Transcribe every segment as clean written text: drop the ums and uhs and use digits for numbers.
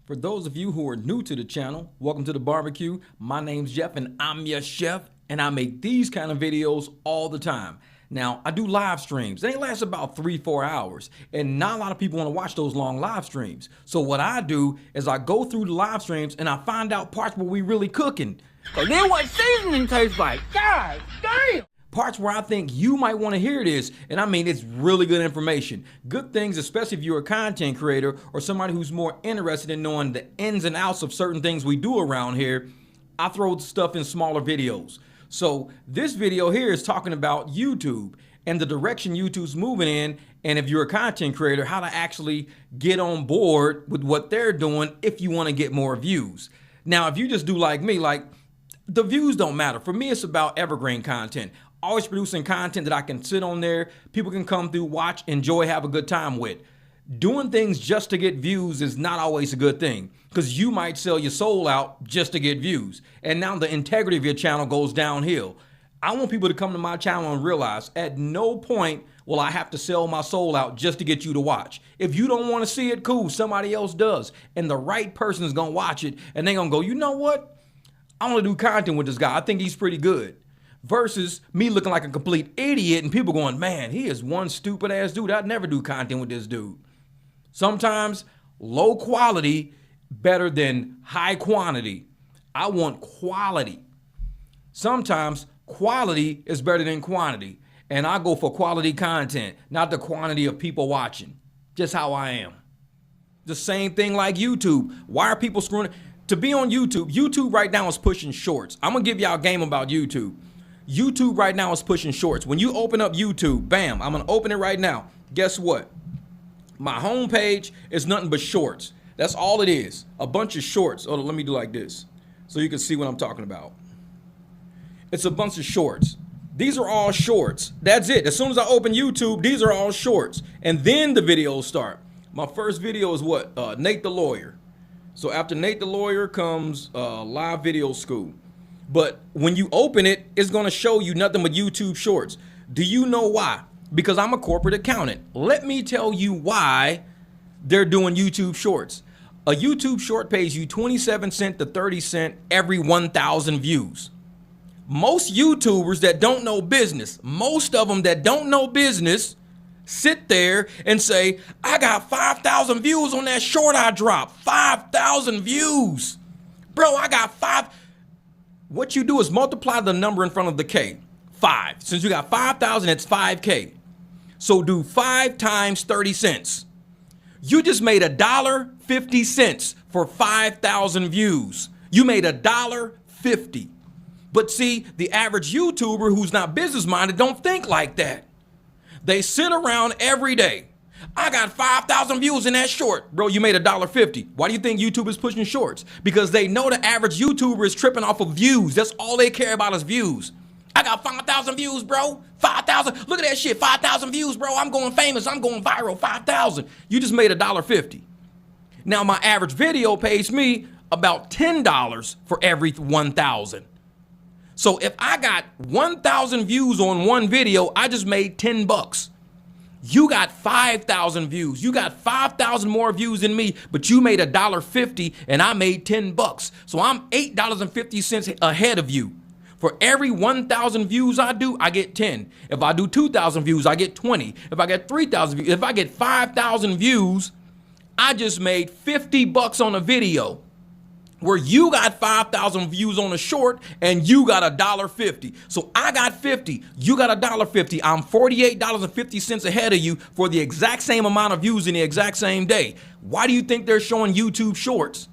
For those of you who are new to the channel, welcome to the barbecue. My name's Jeff and I'm your chef, and I make these kind of videos all the time. Now, I do live streams. They last about 3-4 hours, and not a lot of people want to watch those long live streams. So what I do is I go through the live streams and I find out parts where we really cooking. So then what seasoning tastes like? God damn! Parts where I think you might want to hear this, and I mean, it's really good information. Good things, especially if you're a content creator or somebody who's more interested in knowing the ins and outs of certain things we do around here. I throw stuff in smaller videos. So this video here is talking about YouTube and the direction YouTube's moving in, and if you're a content creator, how to actually get on board with what they're doing if you want to get more views. Now, if you just do like me, like the views don't matter. For me, it's about evergreen content. Always producing content that I can sit on there, people can come through, watch, enjoy, have a good time with. Doing things just to get views is not always a good thing, because you might sell your soul out just to get views. And now the integrity of your channel goes downhill. I want people to come to my channel and realize at no point will I have to sell my soul out just to get you to watch. If you don't want to see it, cool, somebody else does. And the right person is going to watch it and they're going to go, you know what? I want to do content with this guy. I think he's pretty good. Versus me looking like a complete idiot and people going, man, he is one stupid ass dude. I'd never do content with this dude. Sometimes low quality better than high quantity. I want quality. Sometimes quality is better than quantity. And I go for quality content, not the quantity of people watching. Just how I am. The same thing like YouTube. Why are people screwing? To be on YouTube, YouTube right now is pushing shorts. I'm gonna give y'all a game about YouTube. YouTube right now is pushing shorts. When you open up YouTube, bam, I'm gonna open it right now. Guess what? My home page is nothing but shorts. That's all it is. A bunch of shorts. Oh, let me do like this so you can see what I'm talking about. It's a bunch of shorts. These are all shorts. That's it. As soon as I open YouTube, these are all shorts. And then the videos start. My first video is what? Nate the Lawyer. So after Nate the Lawyer comes Live Video School. But when you open it, it's going to show you nothing but YouTube shorts. Do you know why? Because I'm a corporate accountant. Let me tell you why they're doing YouTube shorts. A YouTube short pays you 27 cents to 30 cents every 1,000 views. Most YouTubers that don't know business, most of them that don't know business, sit there and say, I got 5,000 views on that short I dropped. 5,000 views. Bro, I got 5. What you do is multiply the number in front of the K. 5. Since you got 5,000, it's 5K. So do 5 times 30 cents. You just made $1.50 for 5,000 views. You made $1.50. But see, the average YouTuber who's not business minded don't think like that. They sit around every day. I got 5,000 views in that short. Bro, you made $1.50. Why do you think YouTube is pushing shorts? Because they know the average YouTuber is tripping off of views. That's all they care about is views. I got 5,000 views, bro. 5,000. Look at that shit. 5,000 views, bro. I'm going famous. I'm going viral. 5,000. You just made $1.50. Now my average video pays me about $10 for every 1,000. So if I got 1,000 views on one video, I just made 10 bucks. You got 5,000 views. You got 5,000 more views than me, but you made $1.50 and I made 10 bucks. So I'm $8.50 ahead of you. For every 1,000 views I do, I get 10. If I do 2,000 views, I get 20. If I get 3,000 views, if I get 5,000 views, I just made 50 bucks on a video. Where you got 5,000 views on a short and you got $1.50. So I got 50, you got $1.50. I'm $48.50 ahead of you for the exact same amount of views in the exact same day. Why do you think they're showing YouTube shorts?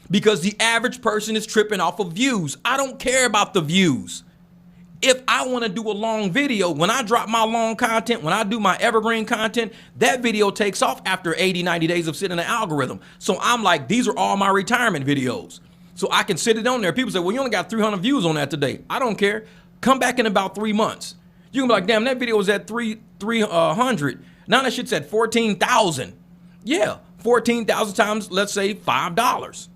Because the average person is tripping off of views. I don't care about the views. If I want to do a long video, when I drop my long content, when I do my evergreen content, that video takes off after 80, 90 days of sitting in the algorithm. So I'm like, these are all my retirement videos. So I can sit it on there. People say, well, you only got 300 views on that today. I don't care. Come back in about 3 months. You can be like, damn, that video was at 300. Now that shit's at 14,000. Yeah, 14,000 times, let's say $5.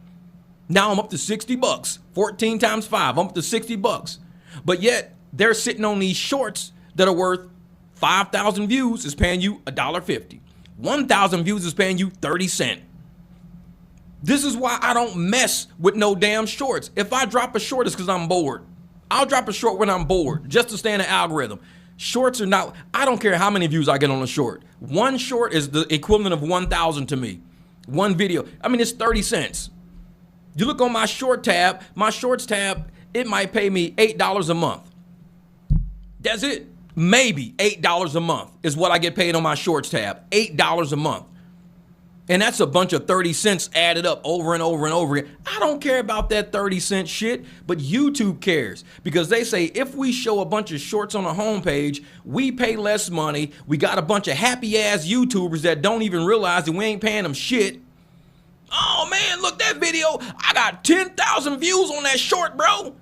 Now I'm up to 60 bucks. 14 times 5, I'm up to 60 bucks. But yet they're sitting on these shorts that are worth 5,000 views is paying you $1.50. 1,000 views is paying you 30 cents. This is why I don't mess with no damn shorts. If I drop a short, it's because I'm bored. I'll drop a short when I'm bored, just to stay in the algorithm. Shorts are not, I don't care how many views I get on a short. One short is the equivalent of 1,000 to me. One video. I mean, it's 30 cents. You look on my short tab, my shorts tab, it might pay me $8 a month. That's it. Maybe $8 a month is what I get paid on my shorts tab. $8 a month. And that's a bunch of 30 cents added up over and over and over again. I don't care about that 30-cent shit, but YouTube cares because they say if we show a bunch of shorts on the homepage, we pay less money. We got a bunch of happy-ass YouTubers that don't even realize that we ain't paying them shit. Oh, man, look, that video, I got 10,000 views on that short, bro.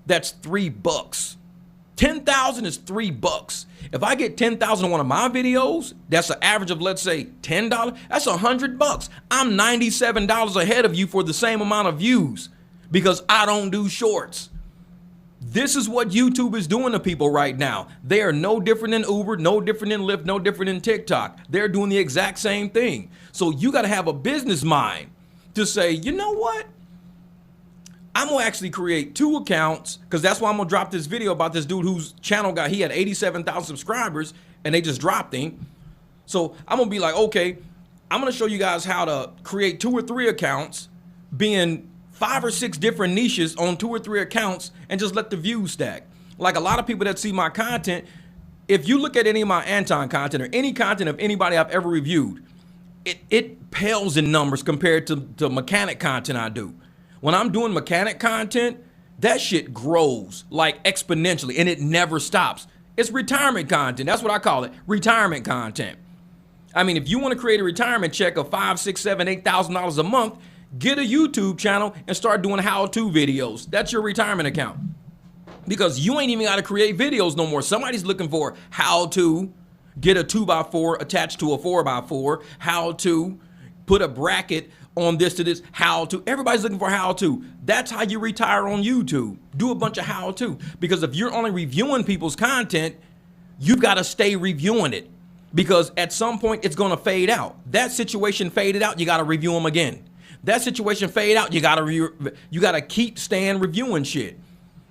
That's $3. 10,000 is $3. If I get 10,000 on one of my videos, that's an average of, let's say, $10. That's $100. I'm $97 ahead of you for the same amount of views because I don't do shorts. This is what YouTube is doing to people right now. They are no different than Uber, no different than Lyft, no different than TikTok. They're doing the exact same thing. So you got to have a business mind to say, you know what? I'm going to actually create 2 accounts because that's why I'm going to drop this video about this dude whose channel he had 87,000 subscribers and they just dropped him. So I'm going to be like, okay, I'm going to show you guys how to create 2 or 3 accounts, being 5 or 6 different niches on 2 or 3 accounts and just let the views stack. Like a lot of people that see my content, if you look at any of my Anton content or any content of anybody I've ever reviewed, it pales in numbers compared to mechanic content I do. When I'm doing mechanic content, that shit grows like exponentially and it never stops. It's retirement content. That's what I call it. Retirement content. I mean, if you want to create a retirement check of $5,000, $6,000, $7,000, $8,000 a month, get a YouTube channel and start doing how-to videos. That's your retirement account. Because you ain't even got to create videos no more. Somebody's looking for how to get a 2x4 attached to a 4x4, how to put a bracket on this to this, how to. Everybody's looking for how to. That's how you retire on YouTube. Do a bunch of how to. Because if you're only reviewing people's content, you've got to stay reviewing it. Because at some point it's going to fade out. That situation faded out, you got to review them again. That situation fade out, you got to keep staying reviewing shit.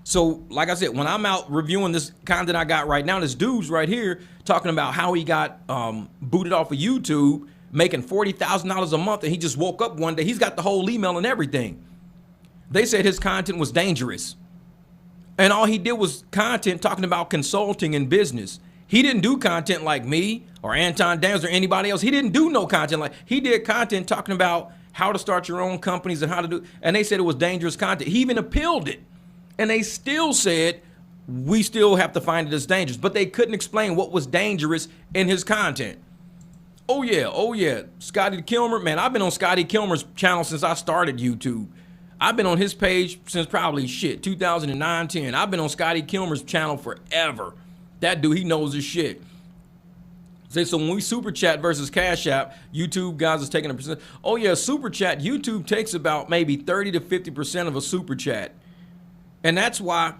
So like I said, when I'm out reviewing this content I got right now, this dude's right here talking about how he got booted off of YouTube, making $40,000 a month, and he just woke up one day. He's got the whole email and everything. They said his content was dangerous. And all he did was content talking about consulting and business. He didn't do content like me or Anton Daniels or anybody else. He didn't do no content like, he did content talking about how to start your own companies and how to do, and they said it was dangerous content. He even appealed it. And they still said, we still have to find it as dangerous. But they couldn't explain what was dangerous in his content. Oh yeah. Scotty Kilmer, man, I've been on Scotty Kilmer's channel since I started YouTube. I've been on his page since probably 2009, 10. I've been on Scotty Kilmer's channel forever. That dude, he knows his shit. So when we super chat versus Cash App, YouTube guys is taking a percent. Oh yeah, super chat, YouTube takes about maybe 30 to 50% of a super chat. And that's why,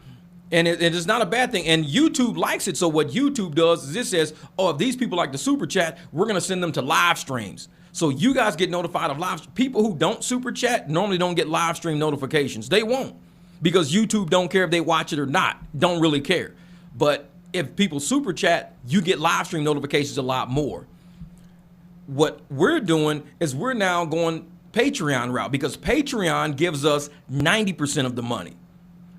and it is not a bad thing. And YouTube likes it. So what YouTube does is it says, oh, if these people like the super chat, we're going to send them to live streams. So you guys get notified of live. People who don't super chat normally don't get live stream notifications. They won't, because YouTube don't care if they watch it or not. Don't really care. But if people super chat, you get live stream notifications a lot more. What we're doing is we're now going Patreon route, because Patreon gives us 90% of the money.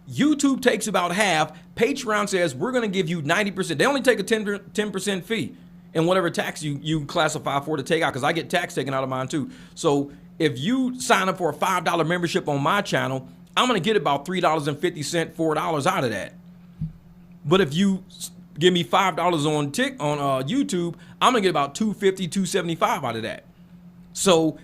YouTube takes about half. Patreon says we're going to give you 90%. They only take a 10% fee and whatever tax you classify for to take out, because I get tax taken out of mine too. So if you sign up for a $5 membership on my channel, I'm going to get about $3.50, $4 out of that. But if you give me $5 on YouTube, I'm going to get about $2.50, $2.75 out of that. So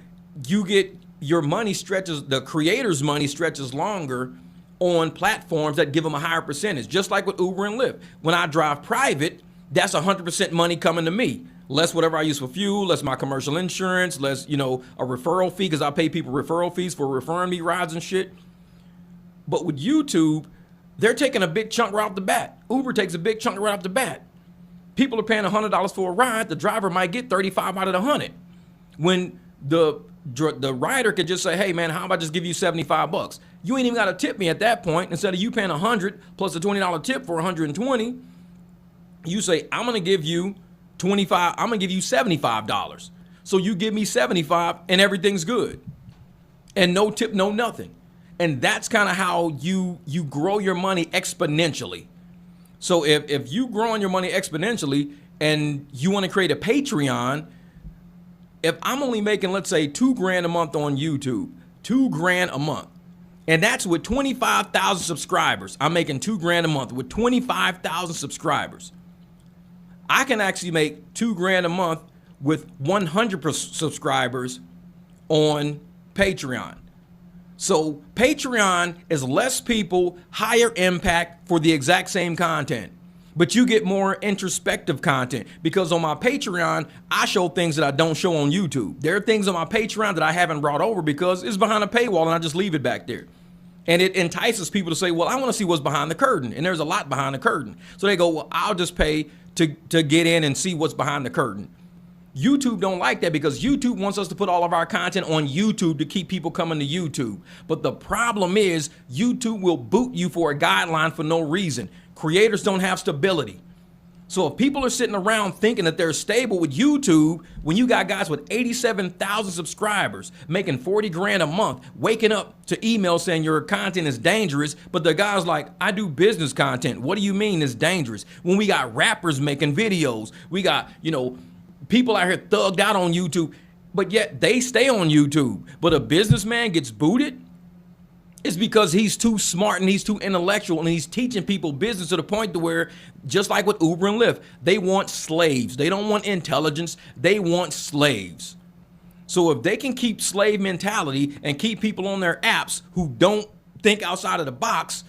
you get your money stretches, the creator's money stretches longer on platforms that give them a higher percentage, just like with Uber and Lyft. When I drive private, that's 100% money coming to me. Less whatever I use for fuel, less my commercial insurance, less, a referral fee, because I pay people referral fees for referring me rides and shit. But with YouTube, they're taking a big chunk right off the bat. Uber takes a big chunk right off the bat. People are paying $100 for a ride. The driver might get 35 out of the 100. When the the writer could just say, hey man, how about I just give you $75? You ain't even got to tip me at that point. Instead of you paying $100 plus a $20 tip for $120, you say, I'm going to give you $25, I'm going to give you $75. So you give me $75 and everything's good. And no tip, no nothing. And that's kind of how you grow your money exponentially. So if you growing your money exponentially and you want to create a Patreon, if I'm only making, let's say, $2,000 a month on YouTube, $2,000 a month, and that's with 25,000 subscribers, I'm making $2,000 a month with 25,000 subscribers. I can actually make $2,000 a month with 100 subscribers on Patreon. So Patreon is less people, higher impact for the exact same content. But you get more introspective content because on my Patreon, I show things that I don't show on YouTube. There are things on my Patreon that I haven't brought over because it's behind a paywall and I just leave it back there. And it entices people to say, well, I want to see what's behind the curtain. And there's a lot behind the curtain. So they go, well, I'll just pay to get in and see what's behind the curtain. YouTube don't like that because YouTube wants us to put all of our content on YouTube to keep people coming to YouTube. But the problem is YouTube will boot you for a guideline for no reason. Creators don't have stability. So if people are sitting around thinking that they're stable with YouTube, when you got guys with 87,000 subscribers making $40,000 a month, waking up to email saying your content is dangerous, but the guy's like, I do business content. What do you mean it's dangerous? When we got rappers making videos, we got, people out here thugged out on YouTube, but yet they stay on YouTube. But a businessman gets booted. It's because he's too smart and he's too intellectual and he's teaching people business to the point to where, just like with Uber and Lyft, they want slaves. They don't want intelligence. They want slaves. So if they can keep slave mentality and keep people on their apps who don't think outside of the box,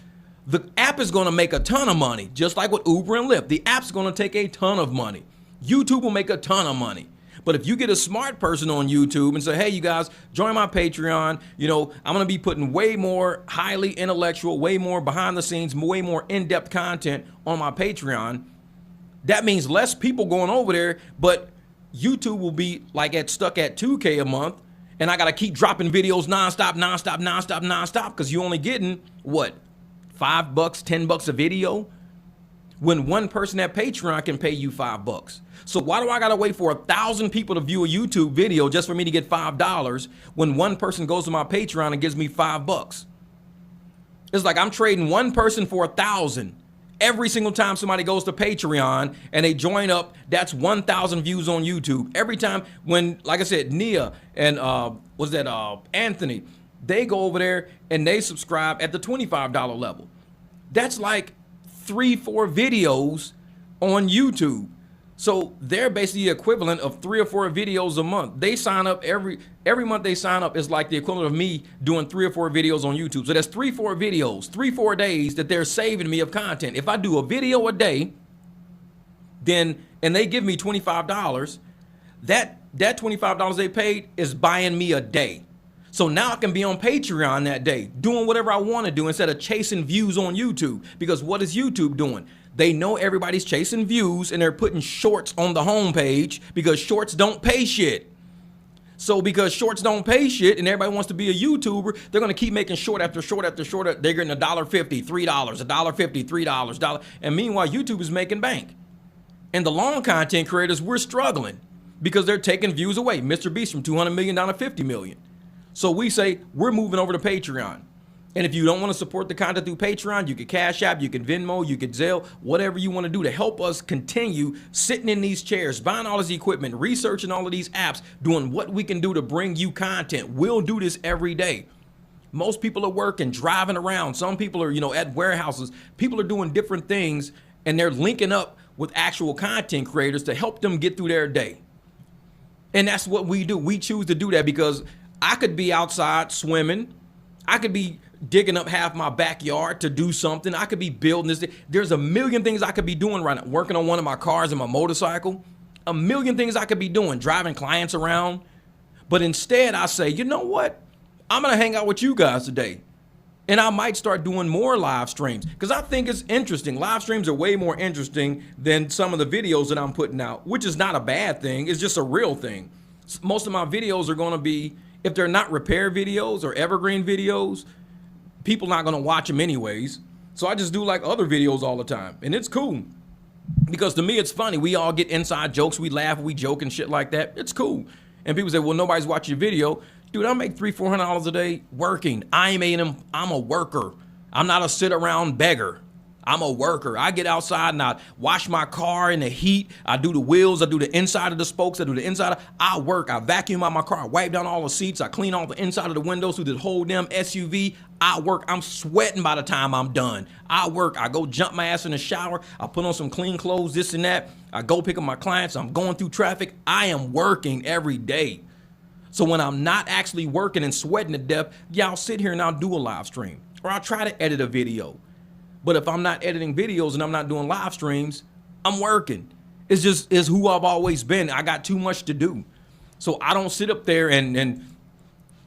the app is going to make a ton of money, just like with Uber and Lyft. The app's going to take a ton of money. YouTube will make a ton of money. But if you get a smart person on YouTube and say, hey, you guys, join my Patreon, I'm going to be putting way more highly intellectual, way more behind the scenes, way more in-depth content on my Patreon, that means less people going over there, but YouTube will be stuck at $2,000 a month, and I got to keep dropping videos nonstop, because you're only getting, what, $5, $10 a video? When one person at Patreon can pay you $5. So why do I gotta wait for 1,000 people to view a YouTube video just for me to get $5 when one person goes to my Patreon and gives me $5? It's like I'm trading one person for 1,000. Every single time somebody goes to Patreon and they join up, that's 1,000 views on YouTube. Every time when, like I said, Nia and Anthony, they go over there and they subscribe at the $25 level. That's like 3-4 videos on YouTube. So they're basically the equivalent of 3 or 4 videos a month. They sign up every month. They sign up is like the equivalent of me doing 3 or 4 videos on YouTube. So that's 3-4 videos, 3-4 days that they're saving me of content. If I do a video a day, and they give me $25, that $25 they paid is buying me a day. So now I can be on Patreon that day, doing whatever I want to do instead of chasing views on YouTube. Because what is YouTube doing? They know everybody's chasing views and they're putting shorts on the homepage because shorts don't pay shit. So because shorts don't pay shit and everybody wants to be a YouTuber, they're going to keep making short after short after short. They're getting $1.50, $3, $1.50, $3, and meanwhile, YouTube is making bank. And the long content creators, we're struggling because they're taking views away. Mr. Beast from $200 million down to $50 million. So we say we're moving over to Patreon. And if you don't want to support the content through Patreon, you can Cash App, you can Venmo, you can Zelle, whatever you want to do to help us continue sitting in these chairs, buying all this equipment, researching all of these apps, doing what we can do to bring you content. We'll do this every day. Most people are working, driving around. Some people are, at warehouses. People are doing different things, and they're linking up with actual content creators to help them get through their day. And that's what we do. We choose to do that because I could be outside swimming. I could be digging up half my backyard to do something. I could be building this. There's a million things I could be doing right now. Working on one of my cars and my motorcycle. A million things I could be doing. Driving clients around. But instead I say, you know what? I'm going to hang out with you guys today. And I might start doing more live streams because I think it's interesting. Live streams are way more interesting than some of the videos that I'm putting out, which is not a bad thing. It's just a real thing. Most of my videos are going to be If they're not repair videos or evergreen videos, people not gonna watch them anyways. So I just do like other videos all the time, and it's cool. Because to me, it's funny. We all get inside jokes. We laugh, we joke and shit like that. It's cool. And people say, well, nobody's watching your video. Dude, I make $300-400 a day working. I'm a worker. I'm not a sit around beggar. I'm a worker. I get outside and I wash my car in the heat. I do the wheels. I do the inside of the spokes. I do the inside. I work. I vacuum out my car. I wipe down all the seats. I clean all the inside of the windows through the whole damn SUV. I work. I'm sweating by the time I'm done. I work. I go jump my ass in the shower. I put on some clean clothes, this and that. I go pick up my clients. I'm going through traffic. I am working every day. So when I'm not actually working and sweating to death, yeah, I'll sit here and I'll do a live stream. Or I'll try to edit a video. But if I'm not editing videos and I'm not doing live streams, I'm working. It's who I've always been. I got too much to do. So I don't sit up there and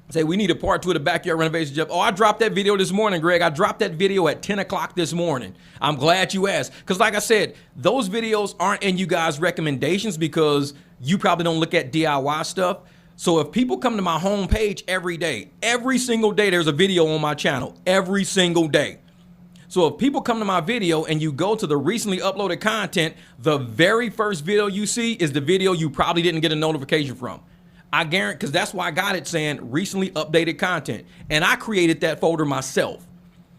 say, we need a part 2 of the backyard renovation job. Oh, I dropped that video this morning, Greg. I dropped that video at 10 o'clock this morning. I'm glad you asked. Because like I said, those videos aren't in you guys' recommendations because you probably don't look at DIY stuff. So if people come to my homepage every single day, there's a video on my channel, every single day. So if people come to my video and you go to the recently uploaded content, the very first video you see is the video you probably didn't get a notification from. I guarantee, because that's why I got it saying recently updated content. And I created that folder myself.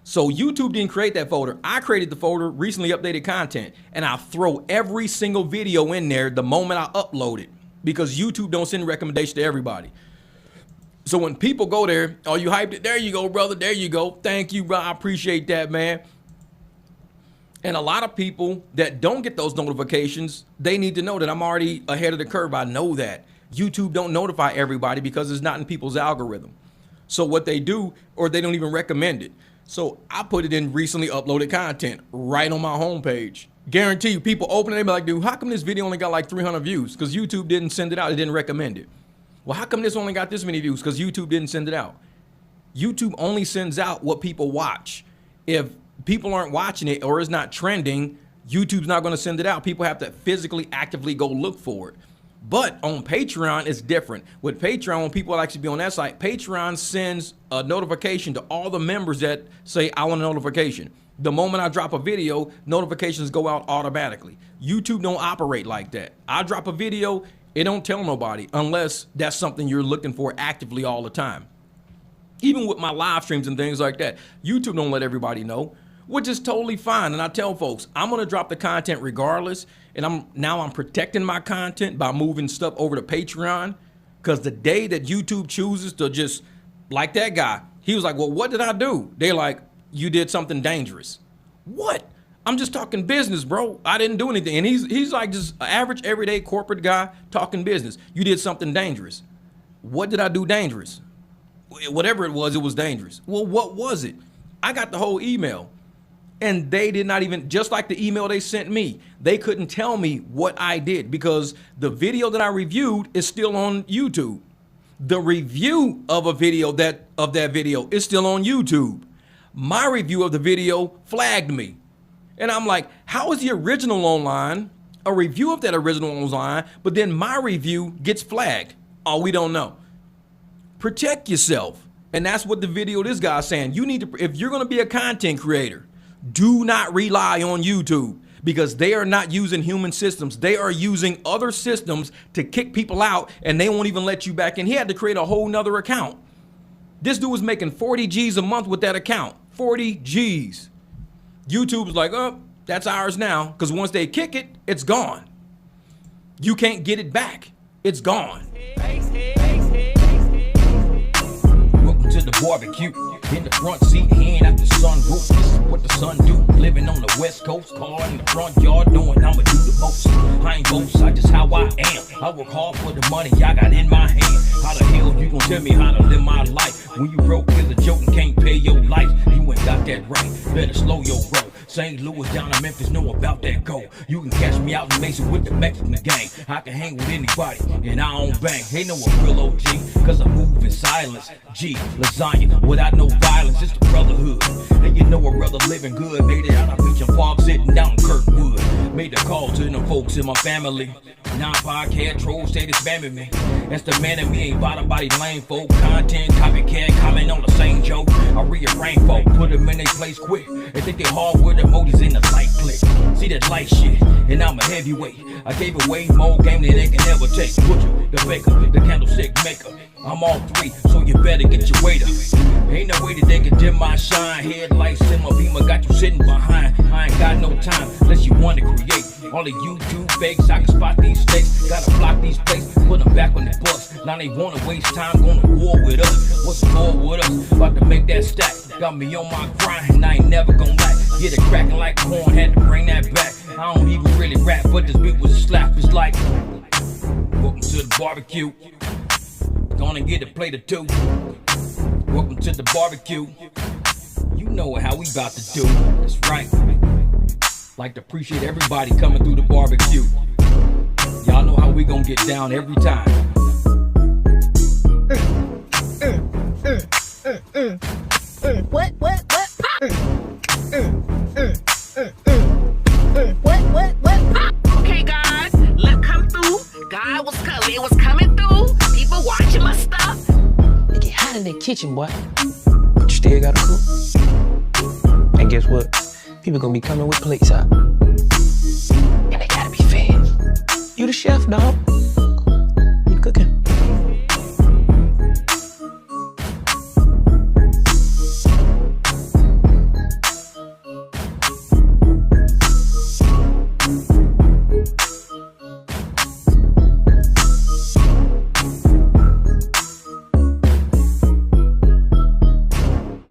So YouTube didn't create that folder. I created the folder recently updated content. And I throw every single video in there the moment I upload it. Because YouTube don't send recommendations to everybody. So when people go there, oh, you hyped it? There you go, brother. There you go. Thank you, bro. I appreciate that, man. And a lot of people that don't get those notifications, they need to know that I'm already ahead of the curve. I know that. YouTube don't notify everybody because it's not in people's algorithm. So what they do, or they don't even recommend it. So I put it in recently uploaded content right on my homepage. Guarantee you, people open it and be like, dude, how come this video only got like 300 views? Because YouTube didn't send it out. It didn't recommend it. Well, how come this only got this many views? Because YouTube didn't send it out. YouTube only sends out what people watch. If people aren't watching it or it's not trending, YouTube's not going to send it out. People have to physically, actively go look for it. But on Patreon, it's different. With Patreon, when people actually be on that site, Patreon sends a notification to all the members that say, I want a notification. The moment I drop a video, notifications go out automatically. YouTube don't operate like that. I drop a video, it don't tell nobody unless that's something you're looking for actively all the time. Even with my live streams and things like that, YouTube don't let everybody know, which is totally fine. And I tell folks, I'm going to drop the content regardless. And I'm protecting my content by moving stuff over to Patreon, because the day that YouTube chooses to just, like that guy, he was like, well, what did I do? They're like, you did something dangerous. What? I'm just talking business, bro. I didn't do anything. And he's like just an average, everyday corporate guy talking business. You did something dangerous. What did I do dangerous? Whatever it was dangerous. Well, what was it? I got the whole email. And they did not even, just like the email they sent me, they couldn't tell me what I did because the video that I reviewed is still on YouTube. The review of a video of that video is still on YouTube. My review of the video flagged me. And I'm like, how is the original online, a review of that original online, but then my review gets flagged? Oh, we don't know. Protect yourself. And that's what the video this guy's saying. You need to, if you're going to be a content creator, do not rely on YouTube because they are not using human systems. They are using other systems to kick people out and they won't even let you back in. He had to create a whole nother account. This dude was making 40 G's a month with that account. 40 G's. YouTube was like, oh, that's ours now. Because once they kick it, it's gone. You can't get it back. It's gone. Welcome to the barbecue. In the front seat, hand out the sunroof. This is what the sun do. Living on the west coast, car in the front yard, knowing I'ma do the most. I ain't boast, I just how I am. I work hard for the money I got in my hand. How the hell you gon' tell me how to live my life when you broke as a joke and can't pay your life? You ain't got that right. Better slow your roll. St. Louis down to Memphis know about that go. You can catch me out in Mason with the Mexican gang. I can hang with anybody and I don't bang. Ain't no a real OG, cause I move in silence. G, lasagna, without no violence, it's the brotherhood. And you know a brother living good, made it out of Beach and Park, sitting down in Kirkwood. Made the call to them folks in my family. Now podcast trolls stay spamming me. That's the man in me, ain't bottom body lame folk. Content, copycat, comment on the same joke. I rearrange folk, put them in their place quick. They think they hard with emojis in the light click. See that light shit, and I'm a heavyweight. I gave away more game than they can ever take. Butcher, the baker, the candlestick maker. I'm all three, so you better get your weight up. Ain't no way that they can dim my shine. Headlights in my beamer got you sitting behind. I ain't got no time unless you want to create. All the YouTube fakes, I can spot these stakes. Gotta block these places, put them back on the bus. Now they wanna waste time, going to war with us. What's the war with us? About to make that stack. Got me on my grind, and I ain't never gonna lack. Get it cracking like corn, had to bring that back. I don't even really rap, but this beat was a slap. It's like, welcome to the barbecue. Gonna get a plate or two. Welcome to the barbecue. You know how we about to do. That's right. Like to appreciate everybody coming through the barbecue. Y'all know how we gonna get down every time. What? What? Okay, guys, look, come through. God was coming, it was coming through. People watching my stuff. It get hot in the kitchen, boy. But you still gotta cook. And guess what? People gonna be coming with plates out. And they gotta be fed. You the chef, dog.